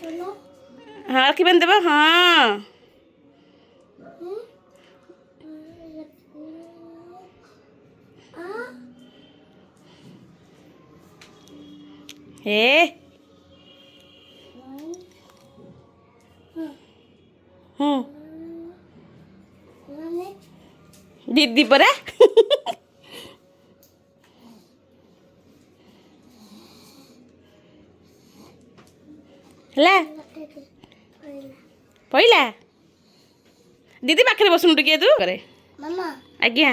हाँ राखी बांध देबो हाँ हे दीदी परा ହେଲା ପଇଲା दीदी पाखे बसुन टिके तू करे मामा आज्ञा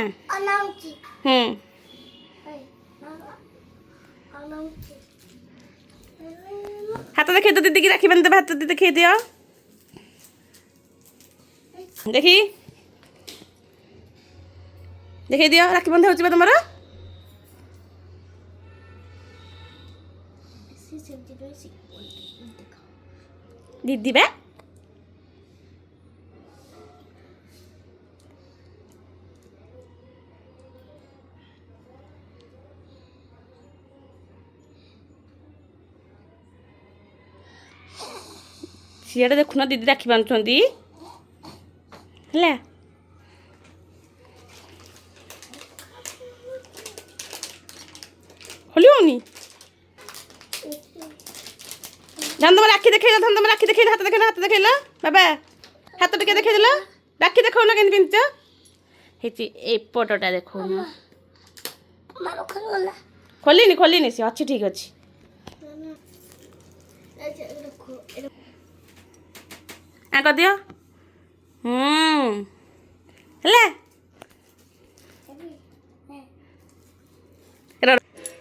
हाथ देखे तो दीदी की राखी बांध हाथ देखे दियो देखी देखे दियो राखी बंधा होची तुमरा दीदी बा सियाड़े देखुना दीदी राखी बांधुंती है होली होनी धान तुम राखी देखे धान तुम राखी देखे हाथ देखेल बाबा हाथ टिके देखे देल राखी देखो ना केन पिंच ए फोटोटा देखो खोलिनी खोलिनी सी अच्छी ठीक अच्छी आ कर दियो है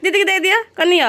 दीदी की दे दियो कनिया